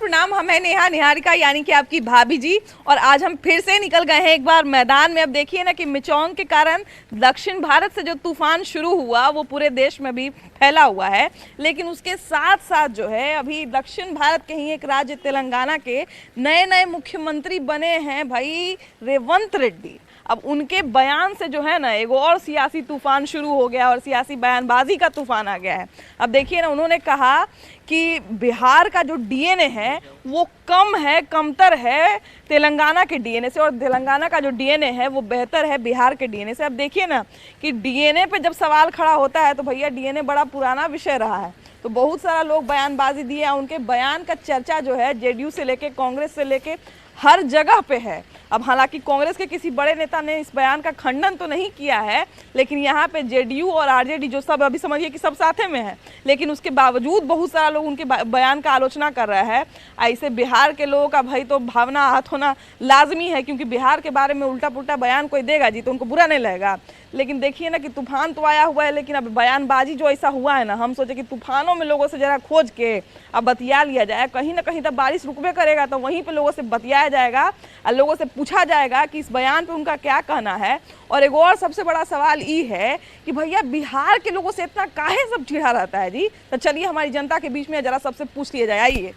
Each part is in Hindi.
प्रणाम। हम है नेहा निहारिका यानी कि आपकी भाभी जी, और आज हम फिर से निकल गए हैं एक बार मैदान में। अब देखिए ना कि मिचौंग के कारण दक्षिण भारत से जो तूफान शुरू हुआ वो पूरे देश में भी फैला हुआ है, लेकिन उसके साथ साथ जो है अभी दक्षिण भारत के ही एक राज्य तेलंगाना के नए नए मुख्यमंत्री बने हैं भाई रेवंत रेड्डी। अब उनके बयान से जो है ना एक और सियासी तूफान शुरू हो गया और सियासी बयानबाजी का तूफान आ गया है। अब देखिए ना, उन्होंने कहा कि बिहार का जो डीएनए है वो कमतर है तेलंगाना के डीएनए से, और तेलंगाना का जो डीएनए है वो बेहतर है बिहार के डीएनए से। अब देखिए ना कि डीएनए पे जब सवाल खड़ा होता है तो भैया डीएनए बड़ा पुराना विषय रहा है, तो बहुत सारा लोग बयानबाजी दिए। उनके बयान का चर्चा जो है जेडीयू से लेके कांग्रेस से लेके हर जगह पे है। अब हालांकि कांग्रेस के किसी बड़े नेता ने इस बयान का खंडन तो नहीं किया है, लेकिन यहाँ पे जेडीयू और आरजेडी जो सब अभी समझिए कि सब साथे में है, लेकिन उसके बावजूद बहुत सारा लोग उनके बयान का आलोचना कर रहा है। ऐसे बिहार के लोगों का भाई तो भावना आहत होना लाजमी है, क्योंकि बिहार के बारे में उल्टा पुल्टा बयान कोई देगा जी तो उनको बुरा नहीं लगेगा। लेकिन देखिए ना कि तूफान तो आया हुआ है, लेकिन अब बयानबाजी जो ऐसा हुआ है ना, हम सोचे कि तूफानों में लोगों से जरा खोज के अब बतिया लिया जाए। कहीं ना कहीं तब बारिश रुकबे करेगा तो वहीं पे लोगों से बतियाया जाएगा और लोगों से पूछा जाएगा कि इस बयान पे उनका क्या कहना है। और एक और सबसे बड़ा सवाल ये है कि भैया बिहार के लोगों से इतना काहे सब चिढ़ा रहता है जी। तो चलिए हमारी जनता के बीच में जरा सबसे पूछ लिया जाए। आइए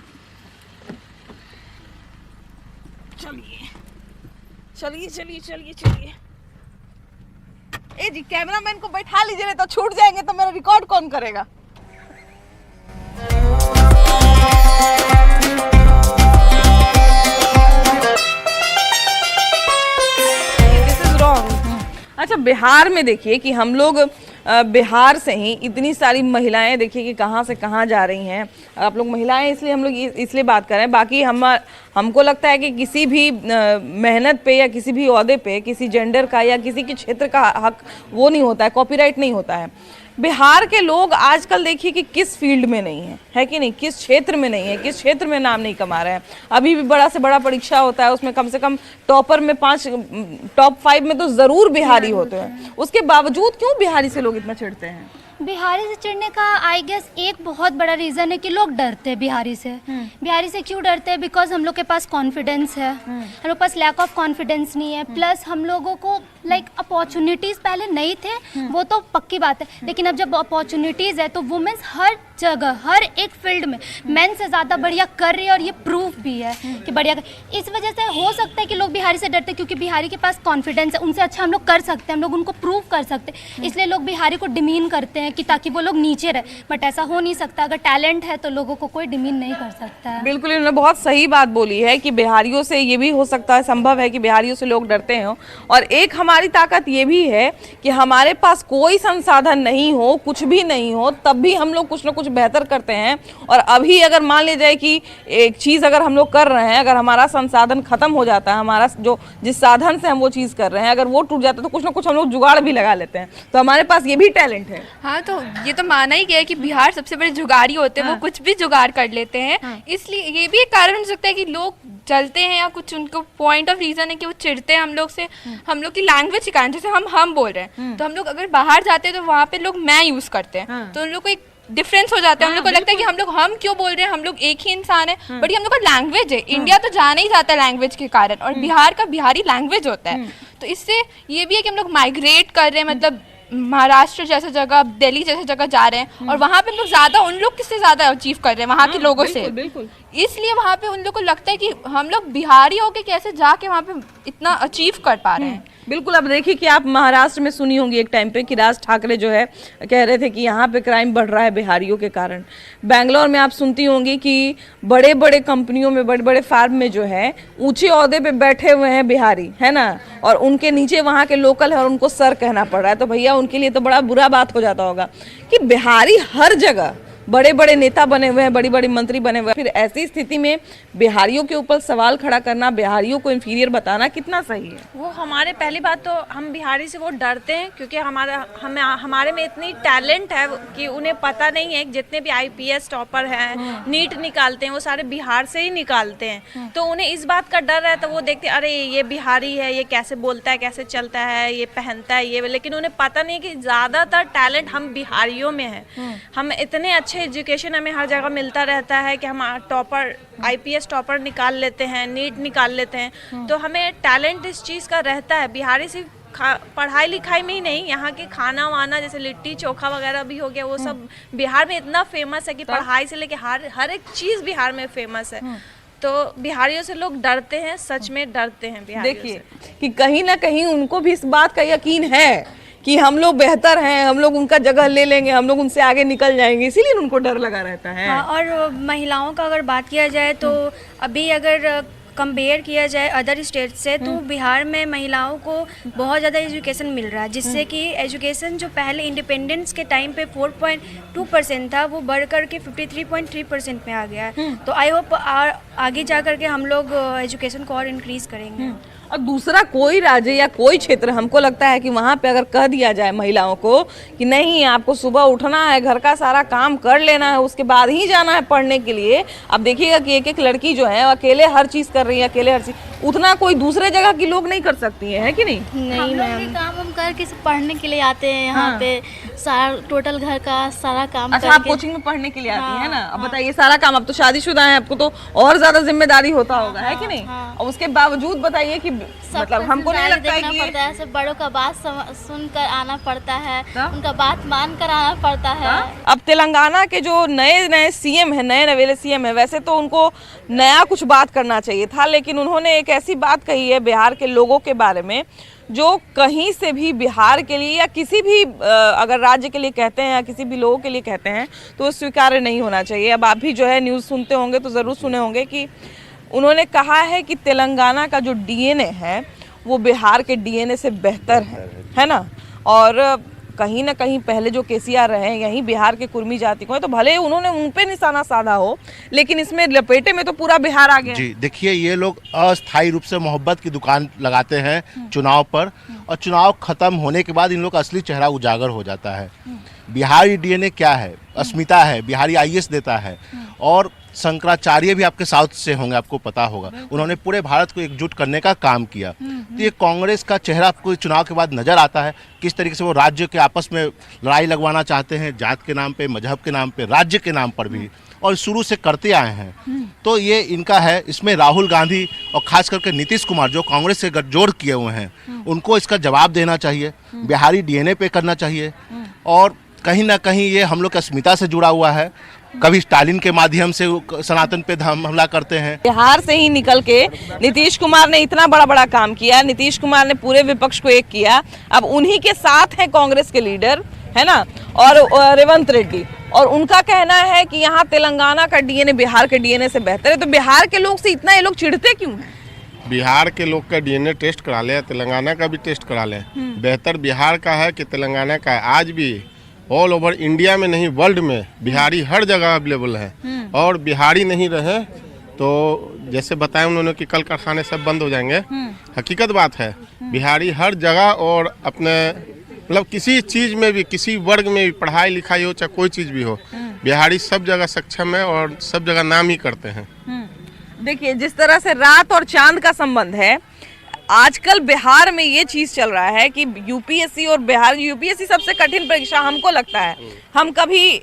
चलिए ए जी, कैमरामैन को बैठा लीजिए, नहीं तो छूट जाएंगे तो मेरा रिकॉर्ड कौन करेगा। This is wrong. अच्छा, बिहार में देखिए कि हम लोग बिहार से ही इतनी सारी महिलाएं देखिए कि कहाँ से कहाँ जा रही हैं। आप लोग महिलाएं इसलिए हम लोग इसलिए बात कर रहे हैं, बाकी हमको लगता है कि किसी भी मेहनत पे या किसी भी ओहदे पे किसी जेंडर का या किसी के क्षेत्र का हक वो नहीं होता है, कॉपीराइट नहीं होता है। बिहार के लोग आजकल देखिए कि किस फील्ड में नहीं है कि नहीं, किस क्षेत्र में नहीं है, किस क्षेत्र में नाम नहीं कमा रहे हैं। अभी भी बड़ा से बड़ा परीक्षा होता है, उसमें कम से कम टॉपर में टॉप 5 में तो जरूर बिहारी होते हैं। उसके बावजूद क्यों बिहारी से लोग इतना चिढ़ते हैं? बिहारी से चिढ़ने का आई गेस एक बहुत बड़ा रीज़न है कि लोग डरते हैं बिहारी से। बिहारी से क्यों डरते हैं? बिकॉज हम लोग के पास कॉन्फिडेंस है, हम लोग के पास लैक ऑफ कॉन्फिडेंस नहीं है। प्लस हम लोगों को लाइक अपॉर्चुनिटीज़ पहले नहीं थे, वो तो पक्की बात है, लेकिन अब जब अपॉर्चुनिटीज़ है तो वुमेन्स हर जगह हर एक फील्ड में मेन से ज़्यादा बढ़िया कर रही है, और ये प्रूफ भी है कि बढ़िया कर। इस वजह से हो सकता है कि लोग बिहारी से डरते हैं, क्योंकि बिहारी के पास कॉन्फिडेंस है, उनसे अच्छा हम लोग कर सकते हैं, हम लोग उनको प्रूव कर सकते हैं, इसलिए लोग बिहारी को डिमीन करते हैं कि ताकि वो लोग नीचे रहे। बट ऐसा हो नहीं सकता। अगर टैलेंट है तो लोगों को कोई डिमीन नहीं कर सकता है। बिल्कुल, इन्होंने बहुत सही बात बोली है कि बिहारियों से ये भी हो सकता है, संभव है कि बिहारियों से लोग डरते हो। और एक हमारी ताकत ये भी है कि हमारे पास कोई संसाधन नहीं हो, कुछ भी नहीं हो, तब भी हम लोग कुछ ना कुछ बेहतर करते हैं। और अभी अगर मान लीजिए जाए कि एक चीज़ अगर हम लोग कर रहे हैं, अगर हमारा संसाधन खत्म हो जाता है, हमारा जो जिस साधन से हम वो चीज़ कर रहे हैं अगर वो टूट जाता है, तो कुछ ना कुछ हम लोग जुगाड़ भी लगा लेते हैं। तो हमारे पास ये भी टैलेंट है। हाँ, तो ये तो माना ही गया है कि बिहार सबसे बड़े जुगाड़ी होते हैं। वो कुछ भी जुगाड़ कर लेते हैं। इसलिए ये भी एक कारण हो सकता है कि लोग जलते हैं, या कुछ उनको पॉइंट ऑफ रीजन है कि वो चिढ़ते हैं हम लोग से, हम लोग की लैंग्वेज के कारण। जैसे हम बोल रहे हैं, तो हम लोग अगर बाहर जाते हैं तो वहाँ पे लोग मैं यूज करते हैं, तो उन लोग को एक डिफरेंस हो जाता है। हम लोग को लगता है कि हम क्यों बोल रहे हैं, हम लोग एक ही इंसान है, बट ये हम लोग का लैंग्वेज है। इंडिया तो जाना ही जाता है लैंग्वेज के कारण, और बिहार का बिहारी लैंग्वेज होता है। तो इससे ये भी है कि हम लोग माइग्रेट कर रहे हैं, मतलब महाराष्ट्र जैसे जगह, दिल्ली जैसे जगह जा रहे हैं, और वहाँ पे हम लोग ज़्यादा उन लोग किससे ज़्यादा अचीव कर रहे हैं वहाँ के लोगों से। इसलिए वहाँ पे उन लोग को लगता है कि हम लोग बिहारी होके कैसे जाके वहाँ पे इतना अचीव कर पा रहे हैं। बिल्कुल। अब देखिए कि आप महाराष्ट्र में सुनी होंगी एक टाइम पे कि राज ठाकरे जो है कह रहे थे कि यहाँ पे क्राइम बढ़ रहा है बिहारियों के कारण। बैंगलोर में आप सुनती होंगी कि बड़े बड़े कंपनियों में, बड़े बड़े फार्म में जो है ऊंचे ओहदे पे बैठे हुए हैं बिहारी, है ना, और उनके नीचे वहाँ के लोकल है और उनको सर कहना पड़ रहा है। तो भैया उनके लिए तो बड़ा बुरा बात हो जाता होगा कि बिहारी हर जगह बड़े बड़े नेता बने हुए हैं, बड़ी बड़ी मंत्री बने हुए हैं। फिर ऐसी स्थिति में बिहारियों के ऊपर सवाल खड़ा करना, बिहारियों को इंफीरियर बताना कितना सही है? वो हमारे पहली बात तो हम बिहारी से वो डरते हैं, क्योंकि हमारे में इतनी टैलेंट है कि उन्हें पता नहीं है। जितने भी आईपीएस टॉपर हैं, नीट निकालते हैं, वो सारे बिहार से ही निकालते हैं। तो उन्हें इस बात का डर है, तो वो देखते अरे ये बिहारी है, ये कैसे बोलता है, कैसे चलता है, ये पहनता है, ये। लेकिन उन्हें पता नहीं कि ज़्यादातर टैलेंट हम बिहारियों में है। हम इतने अच्छे एजुकेशन हमें हर जगह मिलता रहता है कि हम टॉपर आईपीएस टॉपर निकाल लेते हैं, नीट निकाल लेते हैं, तो हमें टैलेंट इस चीज़ का रहता है। बिहारी सिर्फ पढ़ाई लिखाई में ही नहीं, यहाँ के खाना वाना जैसे लिट्टी चोखा वगैरह भी हो गया, वो सब बिहार में इतना फेमस है कि पढ़ाई से लेके हर एक चीज़ बिहार में फेमस है। तो बिहारियों से लोग डरते हैं, सच में डरते हैं बिहारियों से। देखिए कि कहीं ना कहीं उनको भी इस बात का यकीन है कि हम लोग बेहतर हैं, हम लोग उनका जगह ले लेंगे, हम लोग उनसे आगे निकल जाएंगे, इसीलिए उनको डर लगा रहता है। हाँ, और महिलाओं का अगर बात किया जाए तो अभी अगर कंपेयर किया जाए अदर स्टेट से, तो बिहार में महिलाओं को बहुत ज़्यादा एजुकेशन मिल रहा है, जिससे कि एजुकेशन जो पहले इंडिपेंडेंस के टाइम पे 4.2% था, वो बढ़ कर के 53.3% में आ गया है। तो आई होप आगे जा कर के हम लोग एजुकेशन को और इंक्रीज़ करेंगे। और दूसरा कोई राज्य या कोई क्षेत्र हमको लगता है कि वहाँ पे अगर कह दिया जाए महिलाओं को कि नहीं, आपको सुबह उठना है, घर का सारा काम कर लेना है, उसके बाद ही जाना है पढ़ने के लिए। अब देखिएगा कि एक एक लड़की जो है अकेले हर चीज़ कर रही है, अकेले हर चीज़, उतना कोई दूसरे जगह की लोग नहीं कर सकती है कि नहीं? हम लोग भी काम हम करके पढ़ने के लिए आते हैं यहाँ पे, सारा टोटल घर का सारा काम अच्छा, आप कोचिंग में पढ़ने के लिए आती है ना? अब बताइए सारा काम, अब तो शादीशुदा है, आपको तो और ज्यादा जिम्मेदारी होता होगा, है कि नहीं? और उसके बावजूद बताइए कि मतलब हमको नहीं लगता है कि पड़ता है, सब बड़ों का बात सुनकर आना पड़ता है, उनका बात मान कर आना पड़ता है। अब तेलंगाना के जो नए सीएम है, नए नवेले सीएम है, वैसे तो उनको नया कुछ बात करना चाहिए था, लेकिन उन्होंने एक ऐसी बात कही है बिहार के लोगों के बारे में जो कहीं से भी बिहार के लिए या किसी भी अगर राज्य के लिए कहते हैं या किसी भी लोगों के लिए कहते हैं तो स्वीकार्य नहीं होना चाहिए। अब आप भी जो है न्यूज़ सुनते होंगे तो ज़रूर सुने होंगे कि उन्होंने कहा है कि तेलंगाना का जो डीएनए है वो बिहार के डीएनए से बेहतर है ना। और कहीं ना कहीं पहले जो केसीआर रहे यहीं बिहार के कुर्मी जाति को है, तो भले उन्होंने उन पे निशाना साधा हो, लेकिन इसमें लपेटे में तो पूरा बिहार आ गया। जी देखिए, ये लोग अस्थायी रूप से मोहब्बत की दुकान लगाते हैं चुनाव पर, और चुनाव खत्म होने के बाद इन लोग का असली चेहरा उजागर हो जाता है। बिहारी डीएनए क्या है? अस्मिता है, बिहारी आईएएस देता है। और शंकराचार्य भी आपके साउथ से होंगे, आपको पता होगा, उन्होंने पूरे भारत को एकजुट करने का काम किया। तो ये कांग्रेस का चेहरा आपको चुनाव के बाद नजर आता है, किस तरीके से वो राज्य के आपस में लड़ाई लगवाना चाहते हैं, जात के नाम पे, मजहब के नाम पे, राज्य के नाम पर भी, और शुरू से करते आए हैं। तो ये इनका है। इसमें राहुल गांधी और खास करके नीतीश कुमार जो कांग्रेस से गठजोड़ किए हुए हैं, उनको इसका जवाब देना चाहिए, बिहारी डीएनए पे करना चाहिए। और कहीं ना कहीं ये हम लोग की अस्मिता से जुड़ा हुआ है। कभी स्टालिन के माध्यम से सनातन पे हमला करते हैं। बिहार से ही निकल के नीतीश कुमार ने इतना बड़ा काम किया, नीतीश कुमार ने पूरे विपक्ष को एक किया। अब उन्हीं के साथ हैं कांग्रेस के लीडर, है ना, और रेवंत रेड्डी, और उनका कहना है कि यहाँ तेलंगाना का डीएनए बिहार के डीएनए से बेहतर है। तो बिहार के लोग से इतना ये लोग चिढ़ते क्यों हैं? बिहार के लोग का डीएनए टेस्ट करा लें, तेलंगाना का भी टेस्ट करा लें। बेहतर बिहार का है कि तेलंगाना का है। आज भी ऑल ओवर इंडिया में नहीं, वर्ल्ड में बिहारी हर जगह अवेलेबल है। और बिहारी नहीं रहे तो जैसे बताया उन्होंने कि कल कारखाने सब बंद हो जाएंगे, हकीकत बात है। बिहारी हर जगह और अपने मतलब किसी चीज़ में भी, किसी वर्ग में भी, पढ़ाई लिखाई हो चाहे कोई चीज़ भी हो, बिहारी सब जगह सक्षम है और सब जगह नाम ही करते हैं। देखिए, जिस तरह से रात और चांद का संबंध है, आजकल बिहार में ये चीज चल रहा है कि यूपीएससी और बिहार, यूपीएससी सबसे कठिन परीक्षा हमको लगता है। हम कभी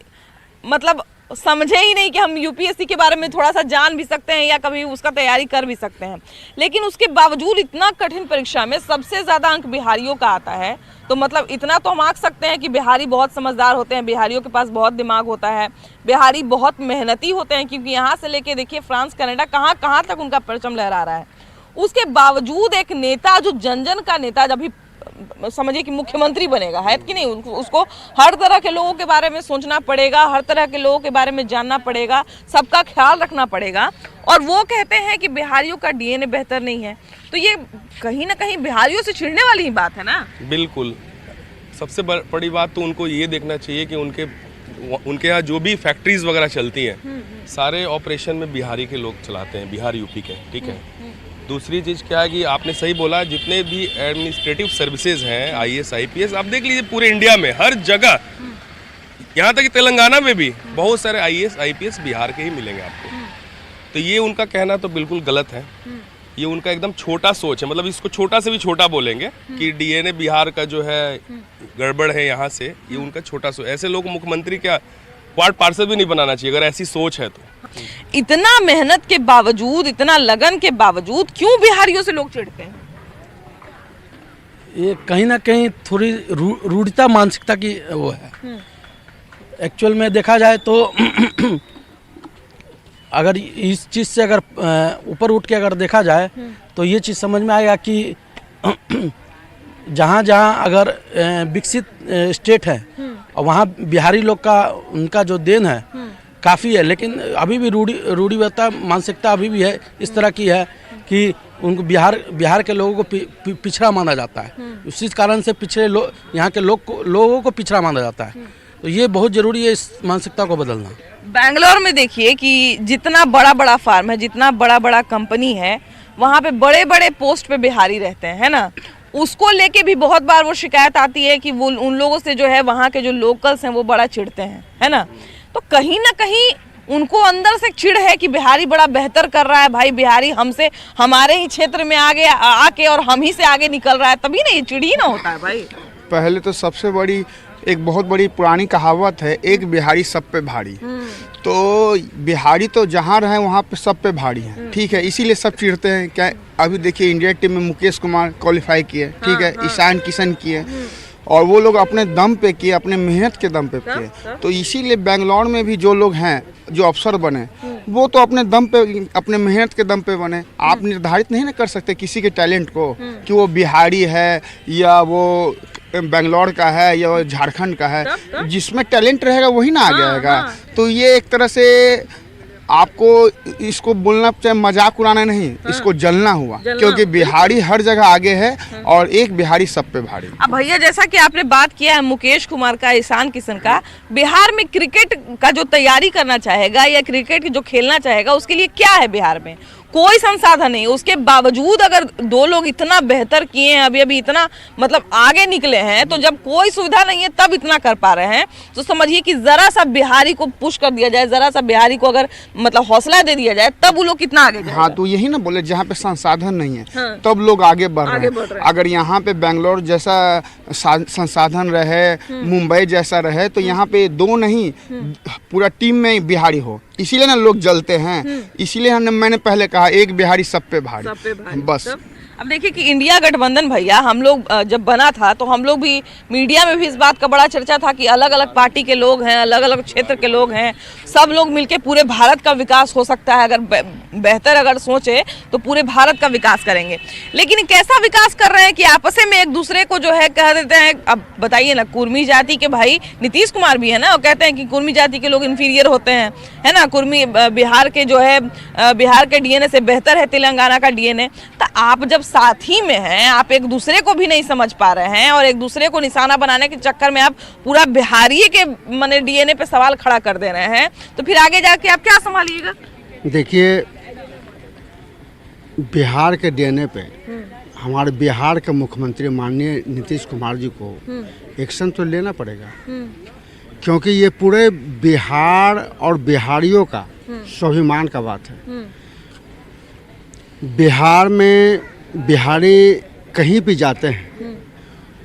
मतलब समझे ही नहीं कि हम यूपीएससी के बारे में थोड़ा सा जान भी सकते हैं या कभी उसका तैयारी कर भी सकते हैं, लेकिन उसके बावजूद इतना कठिन परीक्षा में सबसे ज़्यादा अंक बिहारियों का आता है। तो मतलब इतना तो हम आंक सकते हैं कि बिहारी बहुत समझदार होते हैं, बिहारियों के पास बहुत दिमाग होता है, बिहारी बहुत मेहनती होते हैं, क्योंकि यहाँ से लेके देखिए फ्रांस कनाडा कहाँ तक उनका परचम लहरा रहा है। उसके बावजूद एक नेता जो जन जन का नेता, जब भी समझिए कि मुख्यमंत्री बनेगा, है कि नहीं, उसको हर तरह के लोगों के बारे में सोचना पड़ेगा, हर तरह के लोगों के बारे में जानना पड़ेगा, सबका ख्याल रखना पड़ेगा, और वो कहते हैं कि बिहारियों का डीएनए बेहतर नहीं है। तो ये कहीं ना कहीं बिहारियों से चिढ़ने वाली ही बात है ना। बिल्कुल। सबसे बड़ी बात तो उनको ये देखना चाहिए कि उनके यहाँ जो भी फैक्ट्रीज वगैरह चलती हैं, सारे ऑपरेशन में बिहारी के लोग चलाते हैं, बिहार यूपी के, ठीक है। दूसरी चीज़ क्या है कि आपने सही बोला, जितने भी एडमिनिस्ट्रेटिव सर्विसेज हैं, आईएएस आईपीएस, आप देख लीजिए पूरे इंडिया में हर जगह, यहाँ तक कि तेलंगाना में भी बहुत सारे आईएएस आईपीएस बिहार के ही मिलेंगे आपको। तो ये उनका कहना तो बिल्कुल गलत है। ये उनका एकदम छोटा सोच है, मतलब इसको छोटा से भी छोटा बोलेंगे कि डीएनए बिहार का जो है गड़बड़ है यहाँ से, ये उनका छोटा सोच। ऐसे लोग मुख्यमंत्री क्या पार्ट पार्सल भी नहीं बनाना चाहिए अगर ऐसी सोच है तो। इतना मेहनत के बावजूद, इतना लगन के बावजूद क्यों बिहारियों से लोग चिढ़ते हैं? ये कहीं ना कहीं थोड़ी रूढ़िता मानसिकता की वो है। एक्चुअल में देखा जाए तो अगर इस चीज़ से अगर ऊपर उठ के अगर देखा जाए तो ये चीज़ समझ में आएगा कि जहाँ जहाँ अगर विकसित स्टेट है और वहाँ बिहारी लोग का उनका जो देन है काफ़ी है, लेकिन अभी भी रूढ़िवादिता मानसिकता अभी भी है, इस तरह की है कि उनको बिहार के लोगों को पिछड़ा माना जाता है। उसी कारण से पिछड़े यहाँ के लोगों को पिछड़ा माना जाता है। तो ये बहुत ज़रूरी है इस मानसिकता को बदलना। बैंगलोर में देखिए कि जितना बड़ा बड़ा फार्म है, जितना बड़ा बड़ा कंपनी है, वहाँ पे बड़े बड़े पोस्ट पे बिहारी रहते हैं, है ना। उसको लेके भी बहुत बार वो शिकायत आती है कि वो उन लोगों से जो है वहाँ के जो लोकल्स हैं वो बड़ा चिढ़ते हैं, है ना। तो कहीं ना कहीं उनको अंदर से चिढ़ है कि बिहारी बड़ा बेहतर कर रहा है, भाई बिहारी हमसे हमारे ही क्षेत्र में आके और हम ही से आगे निकल रहा है, तभी ना ये चिढ़ ही ना होता है भाई। पहले तो सबसे बड़ी एक बहुत बड़ी पुरानी कहावत है, एक बिहारी सब पे भारी। तो बिहारी तो जहाँ रहे वहाँ पे सब पे भारी है, ठीक है, इसीलिए सब चिढ़ते हैं। क्या अभी देखिए इंडिया टीम में मुकेश कुमार क्वालिफाई किए, ठीक है, ईशान किशन किए, और वो लोग अपने दम पे किए, अपने मेहनत के दम पे किए। तो इसीलिए बेंगलोर में भी जो लोग हैं, जो अफसर बने, वो तो अपने दम पे, अपने मेहनत के दम पे बने। आप निर्धारित नहीं ना कर सकते किसी के टैलेंट को कि वो बिहारी है या वो बेंगलोर का है या झारखंड का है। जिसमें टैलेंट रहेगा वही ना आगे आएगा। तो ये एक तरह से आपको इसको बोलना चाहिए, मजाक उड़ाना नहीं, इसको जलना हुआ, क्योंकि बिहारी हर जगह आगे है और एक बिहारी सब पे भारी। अब भैया जैसा कि आपने बात किया है मुकेश कुमार का, ईशान किशन का, बिहार में क्रिकेट का जो तैयारी करना चाहेगा या क्रिकेट जो खेलना चाहेगा उसके लिए क्या है? बिहार में कोई संसाधन नहीं, उसके बावजूद अगर दो लोग इतना बेहतर किए हैं, अभी इतना मतलब आगे निकले हैं, तो जब कोई सुविधा नहीं है तब इतना कर पा रहे हैं, तो समझिए कि जरा सा बिहारी को पुश कर दिया जाए, जरा सा बिहारी को अगर मतलब हौसला दे दिया जाए, तब वो लोग कितना आगे जाएगा। हाँ, तो यही ना बोले, जहाँ पे संसाधन नहीं है तब लोग आगे बढ़ रहे हैं। अगर यहाँ पे बेंगलोर जैसा संसाधन रहे, मुंबई जैसा रहे, तो यहाँ पे दो नहीं पूरा टीम में बिहारी हो, इसीलिए ना लोग जलते हैं। इसीलिए मैंने पहले कहा एक बिहारी सब पे भारी, बस। अब देखिए कि इंडिया गठबंधन भैया हम लोग जब बना था तो हम लोग भी मीडिया में भी इस बात का बड़ा चर्चा था कि अलग अलग पार्टी के लोग हैं, अलग अलग क्षेत्र के लोग हैं, सब लोग मिलके पूरे भारत का विकास हो सकता है, अगर बेहतर अगर सोचे तो पूरे भारत का विकास करेंगे। लेकिन कैसा विकास कर रहे हैं कि आपस में एक दूसरे को जो है कह देते हैं। अब बताइए ना, कुर्मी जाति के भाई नीतीश कुमार भी है ना, वो कहते हैं कि कुर्मी जाति के लोग इन्फीरियर होते हैं, है ना, कुर्मी बिहार के जो है बिहार के डीएनए से बेहतर है तेलंगाना का डीएनए। तो आप जब साथी में हैं, आप एक दूसरे को भी नहीं समझ पा रहे हैं और एक दूसरे को निशाना बनाने के चक्कर में आप पूरा बिहारी के माने डीएनए पे सवाल खड़ा कर दे रहे हैं, तो फिर आगे जाके आप क्या संभालिएगा? देखिए, बिहार के डीएनए पे हमारे बिहार के मुख्यमंत्री माननीय नीतीश कुमार जी को एक्शन तो लेना पड़ेगा, क्योंकि ये पूरे बिहार और बिहारियों का स्वाभिमान का बात है। बिहार में बिहारी कहीं भी जाते हैं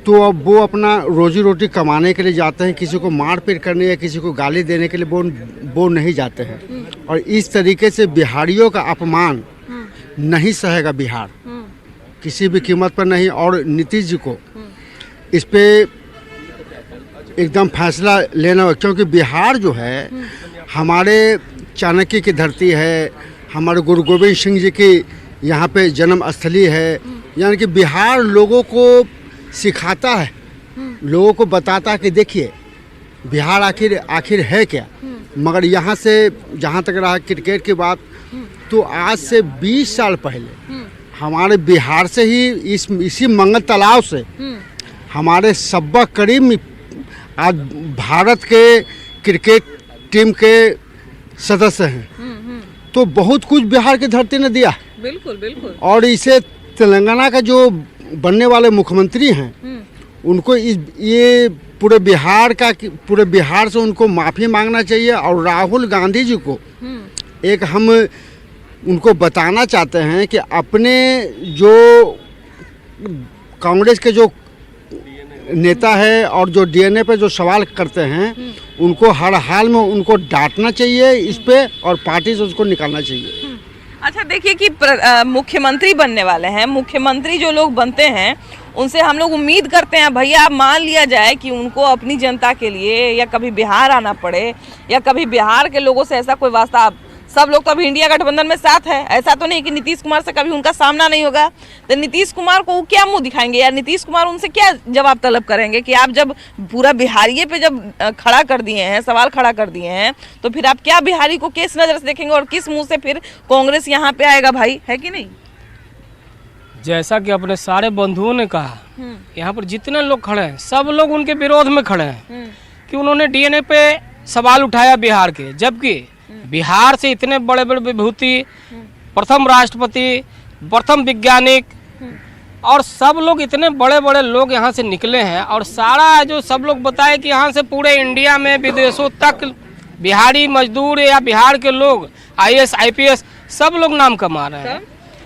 तो अब वो अपना रोजी रोटी कमाने के लिए जाते हैं, किसी को मारपीट करने या किसी को गाली देने के लिए वो नहीं जाते हैं। और इस तरीके से बिहारियों का अपमान नहीं सहेगा बिहार, किसी भी कीमत पर नहीं। और नीतीश जी को इस पे एकदम फैसला लेना होगा, क्योंकि बिहार जो है हमारे चाणक्य की धरती है, हमारे गुरु गोविंद सिंह जी की यहाँ पे जन्म स्थली है। यानी कि बिहार लोगों को सिखाता है, लोगों को बताता है कि देखिए बिहार आखिर है क्या। मगर यहाँ से जहाँ तक रहा क्रिकेट की बात, तो आज से 20 साल पहले हमारे बिहार से ही इसी मंगल तालाब से हमारे सब्बा करीम आज भारत के क्रिकेट टीम के सदस्य हैं। तो बहुत कुछ बिहार की धरती ने दिया। बिल्कुल बिल्कुल। और इसे तेलंगाना का जो बनने वाले मुख्यमंत्री हैं उनको ये पूरे बिहार से उनको माफ़ी मांगना चाहिए। और राहुल गांधी जी को एक हम उनको बताना चाहते हैं कि अपने जो कांग्रेस के जो नेता है और जो डीएनए पे जो सवाल करते हैं उनको हर हाल में उनको डांटना चाहिए इस पे और पार्टी से उसको निकालना चाहिए। अच्छा देखिए कि मुख्यमंत्री बनने वाले हैं, मुख्यमंत्री जो लोग बनते हैं उनसे हम लोग उम्मीद करते हैं भैया, अब मान लिया जाए कि उनको अपनी जनता के लिए या कभी बिहार आना पड़े या कभी बिहार के लोगों से ऐसा कोई वास्ता, सब लोग तो अभी इंडिया गठबंधन में साथ है, ऐसा तो नहीं कि नीतीश कुमार से कभी उनका सामना नहीं होगा, तो नीतीश कुमार को क्या मुंह दिखाएंगे या नीतीश कुमार उनसे क्या जवाब तलब करेंगे कि आप जब पूरा बिहारिये पे जब खड़ा कर दिए हैं, सवाल खड़ा कर दिए हैं, तो फिर आप क्या बिहारी को किस नज़र से देखेंगे और किस मुंह से फिर कांग्रेस यहाँ पे आएगा भाई, है कि नहीं? जैसा कि अपने सारे बंधुओं ने कहा, यहाँ पर जितने लोग खड़े हैं सब लोग उनके विरोध में खड़े हैं कि उन्होंने डीएनए पे सवाल उठाया बिहार के, जबकि बिहार से इतने बड़े बड़े विभूति, प्रथम राष्ट्रपति, प्रथम वैज्ञानिक और सब लोग इतने बड़े बड़े लोग यहाँ से निकले हैं और सारा जो सब लोग बताए कि यहाँ से पूरे इंडिया में विदेशों तक बिहारी मजदूर या बिहार के लोग आईएएस आईपीएस सब लोग नाम कमा रहे हैं।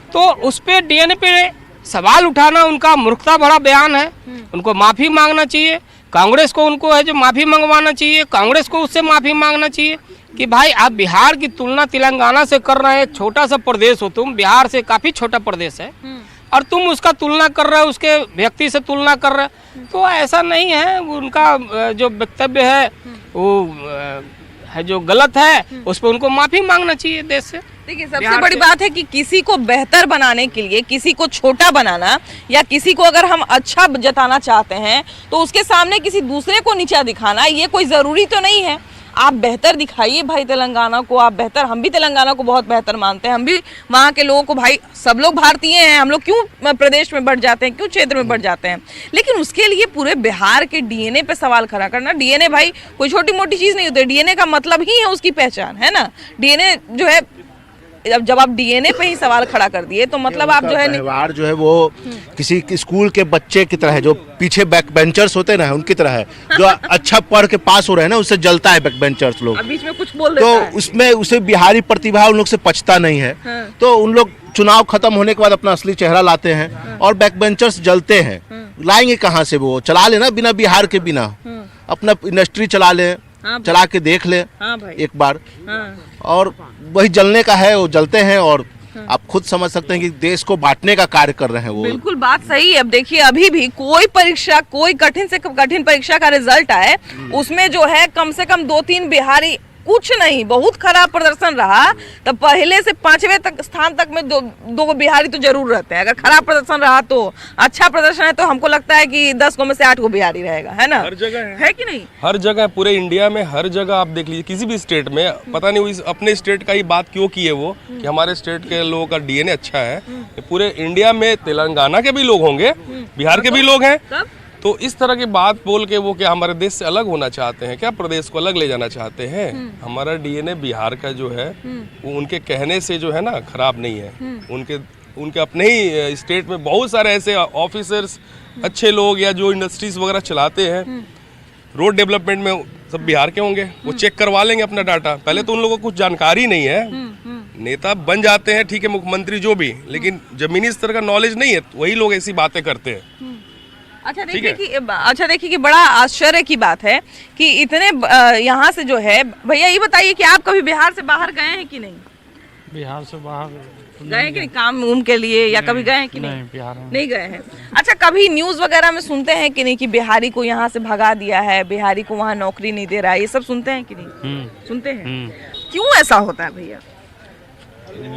तो उस पर डीएनए पे सवाल उठाना उनका मूर्खता भरा बयान है, उनको माफ़ी मांगना चाहिए। कांग्रेस को उनको है जो माफ़ी मंगवाना चाहिए, कांग्रेस को उससे माफ़ी मांगना चाहिए कि भाई आप बिहार की तुलना तेलंगाना से कर रहे हैं, एक छोटा सा प्रदेश हो तुम, बिहार से काफ़ी छोटा प्रदेश है और तुम उसका तुलना कर रहे हो, उसके व्यक्ति से तुलना कर रहे हो, तो ऐसा नहीं है। उनका जो वक्तव्य है वो है जो गलत है, उस पर उनको माफ़ी मांगना चाहिए देश से। देखिए सबसे बड़ी बात है कि किसी को बेहतर बनाने के लिए किसी को छोटा बनाना या किसी को अगर हम अच्छा जताना चाहते हैं तो उसके सामने किसी दूसरे को नीचा दिखाना ये कोई ज़रूरी तो नहीं है। आप बेहतर दिखाइए भाई तेलंगाना को, आप बेहतर, हम भी तेलंगाना को बहुत बेहतर मानते हैं, हम भी वहाँ के लोगों को, भाई सब लोग भारतीय हैं, हम लोग क्यों प्रदेश में बढ़ जाते हैं, क्यों क्षेत्र में बढ़ जाते हैं, लेकिन उसके लिए पूरे बिहार के डीएनए पे सवाल खड़ा करना, डीएनए भाई कोई छोटी मोटी चीज़ नहीं होती, डीएनए का मतलब ही है उसकी पहचान, है ना। डीएनए जो है जब आप डीएनए पे ही सवाल खड़ा कर दिए तो मतलब आप जो है व्यवहार जो है वो किसी स्कूल के बच्चे की तरह है, जो पीछे बैक बेंचर्स होते हैं ना उनकी तरह है, जो अच्छा पढ़ के पास हो रहे हैं ना उससे जलता है बैक बेंचर्स लोग, बीच में कुछ बोल देता है। तो उसमें उसे बिहारी प्रतिभा उन लोग से पचता नहीं है। तो उन लोग चुनाव खत्म होने के बाद अपना असली चेहरा लाते हैं और बैक बेंचर्स जलते हैं। लाएंगे कहाँ से? वो चला लेना बिना बिहार के, बिना अपना इंडस्ट्री चला ले, चला के देख ले एक बार, और वही जलने का है, वो जलते हैं और आप खुद समझ सकते हैं कि देश को बांटने का कार्य कर रहे हैं वो। बिल्कुल बात सही है। अब देखिए अभी भी कोई परीक्षा, कोई कठिन से कठिन परीक्षा का रिजल्ट आए उसमें जो है कम से कम 2-3 बिहारी, कुछ नहीं बहुत खराब प्रदर्शन रहा तो पहले से 5वें तक स्थान तक में दो बिहारी तो जरूर रहते हैं। अगर खराब प्रदर्शन रहा तो, अच्छा प्रदर्शन है तो हमको लगता है कि 10 में से 8 को बिहारी रहेगा, है ना। हर जगह है कि नहीं? हर जगह, पूरे इंडिया में हर जगह आप देख लीजिए, किसी भी स्टेट में, पता नहीं वो अपने स्टेट का ही बात क्यों की है वो कि हमारे स्टेट के लोगों का डीएनए अच्छा है। पूरे इंडिया में तेलंगाना के भी लोग होंगे, बिहार के भी लोग हैं, तो इस तरह की बात बोल के वो क्या हमारे देश से अलग होना चाहते हैं क्या? प्रदेश को अलग ले जाना चाहते हैं? हमारा डीएनए बिहार का जो है वो उनके कहने से जो है ना खराब नहीं है। उनके अपने ही स्टेट में बहुत सारे ऐसे ऑफिसर्स, अच्छे लोग या जो इंडस्ट्रीज वगैरह चलाते हैं, रोड डेवलपमेंट में सब बिहार के होंगे। वो चेक करवा लेंगे अपना डाटा। पहले तो उन लोगों को कुछ जानकारी नहीं है, नेता बन जाते हैं ठीक है, मुख्यमंत्री जो भी, लेकिन जमीनी स्तर का नॉलेज नहीं है, वही लोग ऐसी बातें करते हैं। अच्छा देखिए कि बड़ा आश्चर्य की बात है कि इतने यहाँ से जो है, भैया ये बताइए कि आप कभी बिहार से बाहर गए हैं कि नहीं? बिहार से बाहर गए हैं कि नहीं, काम उम के लिए या कभी गए हैं कि नहीं? बिहार नहीं गए हैं। अच्छा कभी न्यूज़ वगैरह में सुनते हैं कि नहीं कि बिहारी को यहाँ से भगा दिया है, बिहारी को वहाँ नौकरी नहीं दे रहा है, ये सब सुनते हैं कि नहीं? सुनते हैं। क्यों ऐसा होता है भैया?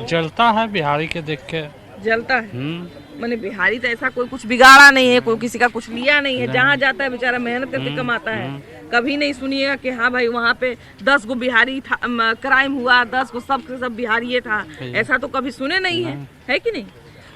जलता है बिहारी के देख के, जलता है। मैंने बिहारी तो ऐसा कोई कुछ बिगाड़ा नहीं है, कोई किसी का कुछ लिया नहीं है, जहाँ जाता है बेचारा मेहनत करके कमाता है। कभी नहीं सुनिएगा कि हाँ भाई वहाँ पे 10 गो बिहारी था, क्राइम हुआ, 10 को सब बिहारी ये था, ऐसा तो कभी सुने नहीं है कि नहीं।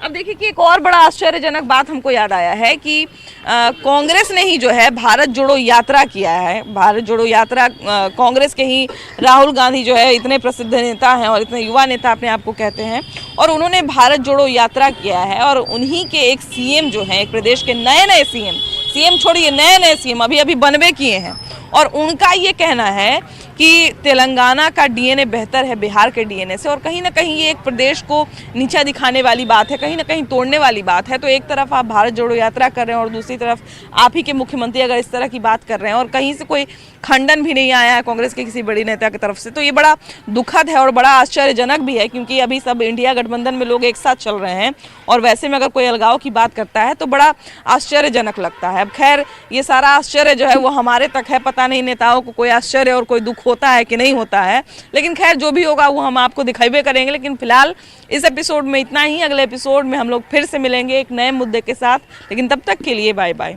अब देखिए कि एक और बड़ा आश्चर्यजनक बात हमको याद आया है कि कांग्रेस ने ही जो है भारत जोड़ो यात्रा किया है। भारत जोड़ो यात्रा कांग्रेस के ही राहुल गांधी जो है, इतने प्रसिद्ध नेता हैं और इतने युवा नेता अपने आप को कहते हैं, और उन्होंने भारत जोड़ो यात्रा किया है और उन्हीं के एक सीएम जो हैं, एक प्रदेश के नए सीएम छोड़िए, नए सीएम अभी अभी बनवे किए हैं और उनका ये कहना है कि तेलंगाना का डीएनए बेहतर है बिहार के डीएनए से। और कहीं ना कहीं ये एक प्रदेश को नीचा दिखाने वाली बात है, कहीं ना कहीं तोड़ने वाली बात है। तो एक तरफ आप भारत जोड़ो यात्रा कर रहे हैं और दूसरी तरफ आप ही के मुख्यमंत्री अगर इस तरह की बात कर रहे हैं और कहीं से कोई खंडन भी नहीं आया है कांग्रेस के किसी बड़ी नेता की तरफ से, तो ये बड़ा दुखद है और बड़ा आश्चर्यजनक भी है, क्योंकि अभी सब इंडिया गठबंधन में लोग एक साथ चल रहे हैं और वैसे में अगर कोई अलगाव की बात करता है तो बड़ा आश्चर्यजनक लगता है। अब खैर ये सारा आश्चर्य जो है वो हमारे तक है, पता नहीं नेताओं को कोई आश्चर्य और कोई दुख होता है कि नहीं होता है, लेकिन खैर जो भी होगा वो हम आपको दिखाई करेंगे। लेकिन फिलहाल इस एपिसोड में इतना ही, अगले एपिसोड में हम लोग फिर से मिलेंगे एक नए मुद्दे के साथ, लेकिन तब तक के लिए बाय बाय।